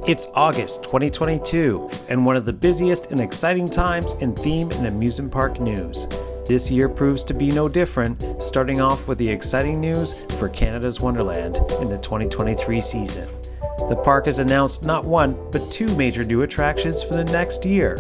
It's August 2022, and one of the busiest and exciting times in theme and amusement park news. This year proves to be no different, starting off with the exciting news for Canada's Wonderland in the 2023 season. The park has announced not one, but two major new attractions for the next year.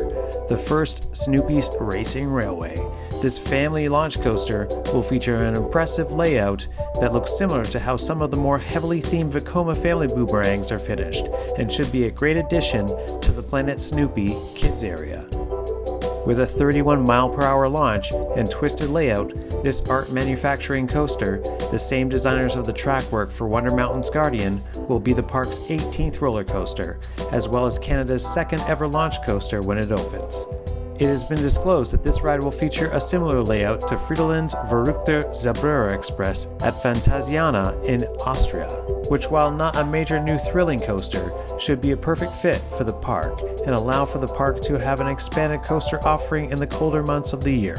The first, Snoopy's Racing Railway. This family launch coaster will feature an impressive layout that looks similar to how some of the more heavily themed Vekoma family boomerangs are finished, and should be a great addition to the Planet Snoopy kids area. With a 31 mph launch and twisted layout, this art manufacturing coaster, the same designers of the track work for Wonder Mountain's Guardian, will be the park's 18th roller coaster, as well as Canada's second ever launch coaster when it opens. It has been disclosed that this ride will feature a similar layout to Friedeland's Verrückte Zauberer Express at Phantasiana in Austria, which, while not a major new thrilling coaster, should be a perfect fit for the park and allow for the park to have an expanded coaster offering in the colder months of the year.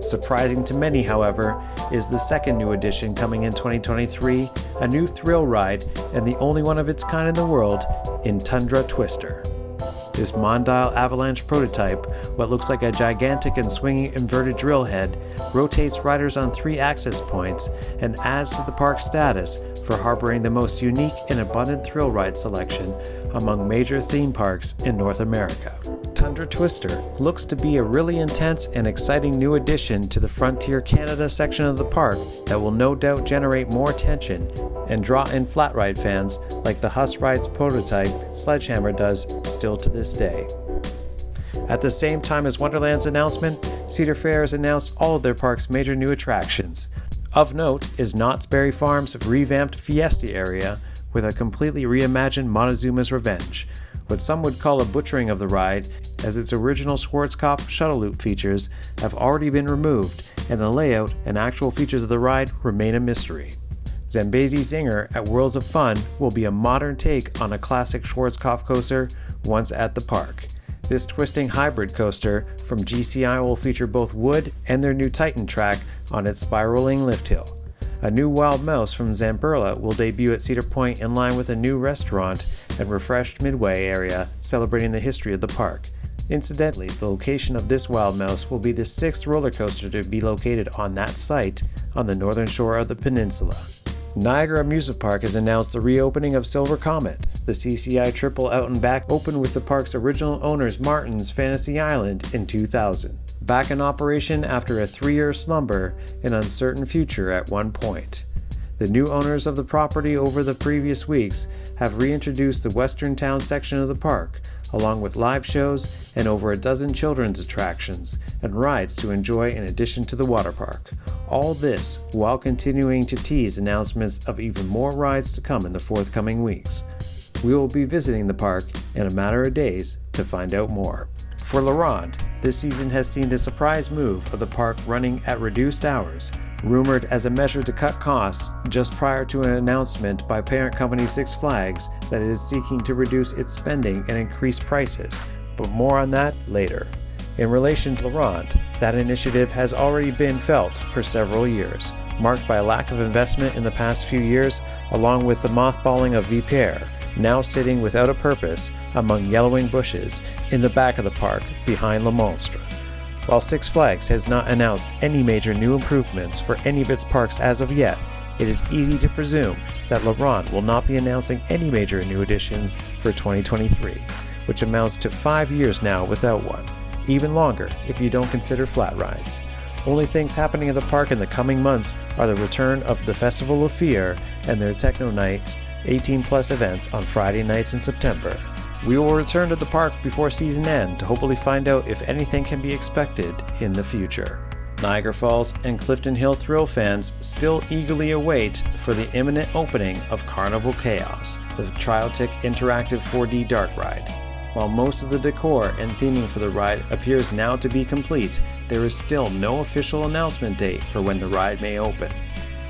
Surprising to many, however, is the second new addition coming in 2023, a new thrill ride and the only one of its kind in the world in Tundra Twister. This Mondial Avalanche prototype, what looks like a gigantic and swinging inverted drill head, rotates riders on 3 access points and adds to the park's status for harboring the most unique and abundant thrill ride selection among major theme parks in North America. Tundra Twister looks to be a really intense and exciting new addition to the Frontier Canada section of the park that will no doubt generate more attention and draw in flat ride fans like the Huss Rides prototype Sledgehammer does still to this day. At the same time as Wonderland's announcement, Cedarfair has announced all of their park's major new attractions. Of note is Knott's Berry Farm's revamped Fiesta area with a completely reimagined Montezuma's Revenge, what some would call a butchering of the ride, as its original Schwarzkopf shuttle loop features have already been removed and the layout and actual features of the ride remain a mystery. Zambezi Zinger at Worlds of Fun will be a modern take on a classic Schwarzkopf coaster once at the park. This twisting hybrid coaster from GCI will feature both wood and their new Titan track on its spiraling lift hill. A new Wild Mouse from Zamperla will debut at Cedar Point in line with a new restaurant and refreshed Midway area celebrating the history of the park. Incidentally, the location of this Wild Mouse will be the 6th roller coaster to be located on that site on the northern shore of the peninsula. Niagara Amusement Park has announced the reopening of Silver Comet. The CCI Triple Out and Back opened with the park's original owners Martin's Fantasy Island in 2000. Back in operation after a 3-year slumber and uncertain future at one point. The new owners of the property over the previous weeks have reintroduced the Western Town section of the park, along with live shows and over a dozen children's attractions and rides to enjoy in addition to the water park. All this while continuing to tease announcements of even more rides to come in the forthcoming weeks. We will be visiting the park in a matter of days to find out more. For La Ronde, this season has seen the surprise move of the park running at reduced hours, rumored as a measure to cut costs just prior to an announcement by parent company Six Flags that it is seeking to reduce its spending and increase prices, but more on that later. In relation to La Ronde, that initiative has already been felt for several years, marked by a lack of investment in the past few years, along with the mothballing of Viper, now sitting without a purpose among yellowing bushes in the back of the park behind Le Monstre. While Six Flags has not announced any major new improvements for any of its parks as of yet, it is easy to presume that La Ronde will not be announcing any major new additions for 2023, which amounts to 5 years now without one. Even longer if you don't consider flat rides. Only things happening at the park in the coming months are the return of the Festival of Fear and their Techno Nights 18+ events on Friday nights in September. We will return to the park before season end to hopefully find out if anything can be expected in the future. Niagara Falls and Clifton Hill thrill fans still eagerly await for the imminent opening of Carnival Chaos, the Trialtic interactive 4D dark ride. While most of the decor and theming for the ride appears now to be complete, there is still no official announcement date for when the ride may open.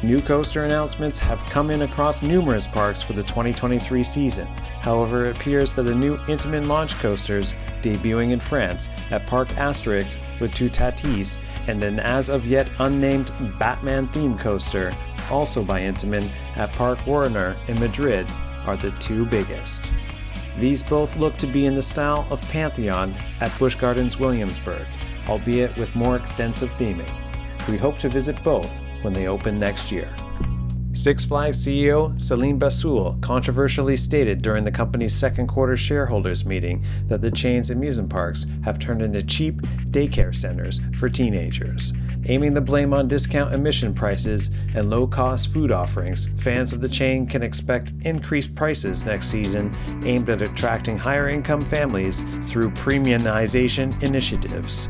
New coaster announcements have come in across numerous parks for the 2023 season. However, it appears that the new Intamin launch coasters debuting in France at Parc Asterix with 2 Tatis and an as of yet unnamed Batman theme coaster, also by Intamin at Parc Warner in Madrid, are the 2 biggest. These both look to be in the style of Pantheon at Busch Gardens Williamsburg, albeit with more extensive theming. We hope to visit both when they open next year. Six Flags CEO Celine Bassoul controversially stated during the company's second quarter shareholders meeting that the chain's amusement parks have turned into cheap daycare centers for teenagers. Aiming the blame on discount admission prices and low-cost food offerings, fans of the chain can expect increased prices next season aimed at attracting higher-income families through premiumization initiatives.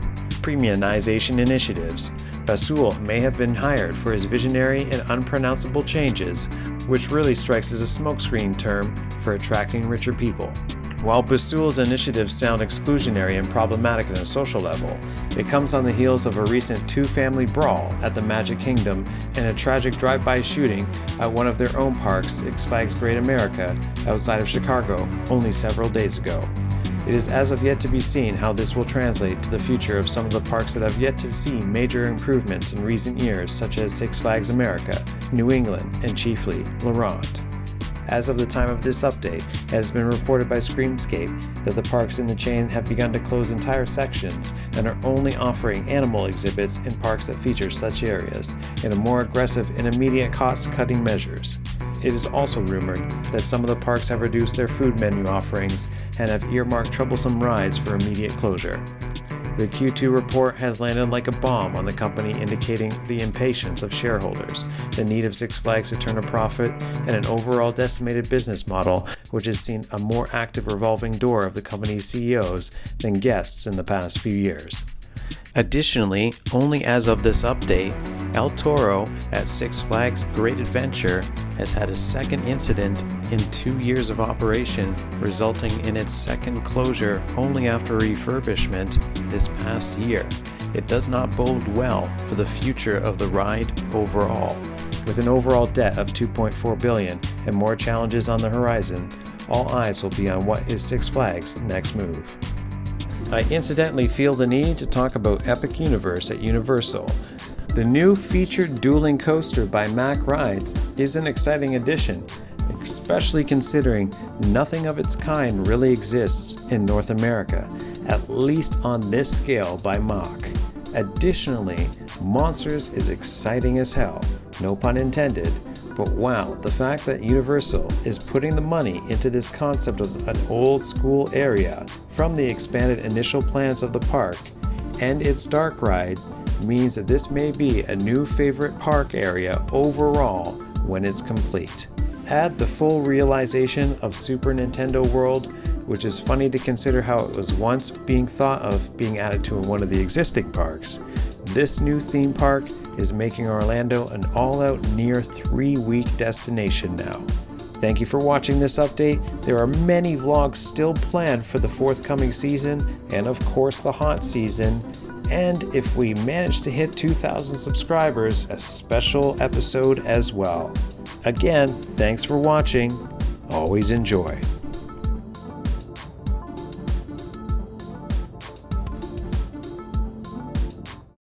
Bassoul may have been hired for his visionary and unpronounceable changes, which really strikes as a smokescreen term for attracting richer people. While Bassoul's initiatives sound exclusionary and problematic on a social level, it comes on the heels of a recent two-family brawl at the Magic Kingdom and a tragic drive-by shooting at one of their own parks, Six Flags Great America, outside of Chicago, only several days ago. It is as of yet to be seen how this will translate to the future of some of the parks that have yet to see major improvements in recent years, such as Six Flags America, New England, and chiefly Laurent. As of the time of this update, it has been reported by Screamscape that the parks in the chain have begun to close entire sections and are only offering animal exhibits in parks that feature such areas, in a more aggressive and immediate cost-cutting measures. It is also rumored that some of the parks have reduced their food menu offerings and have earmarked troublesome rides for immediate closure. The Q2 report has landed like a bomb on the company, indicating the impatience of shareholders, the need of Six Flags to turn a profit, and an overall decimated business model which has seen a more active revolving door of the company's CEOs than guests in the past few years. Additionally, only as of this update, El Toro at Six Flags Great Adventure has had a second incident in 2 years of operation, resulting in its second closure only after refurbishment this past year. It does not bode well for the future of the ride overall. With an overall debt of $2.4 billion and more challenges on the horizon, all eyes will be on what is Six Flags' next move. I incidentally feel the need to talk about Epic Universe at Universal. The new featured dueling coaster by Mack Rides is an exciting addition, especially considering nothing of its kind really exists in North America, at least on this scale by Mack. Additionally, Monsters is exciting as hell, no pun intended, but wow, the fact that Universal is putting the money into this concept of an old school area from the expanded initial plans of the park and its dark ride means that this may be a new favorite park area overall when it's complete. Add the full realization of Super Nintendo World, which is funny to consider how it was once being thought of being added to one of the existing parks. This new theme park is making Orlando an all-out near 3-week destination now. Thank you for watching this update. There are many vlogs still planned for the forthcoming season and of course the haunt season. And if we manage to hit 2,000 subscribers, a special episode as well. Again, thanks for watching. Always enjoy.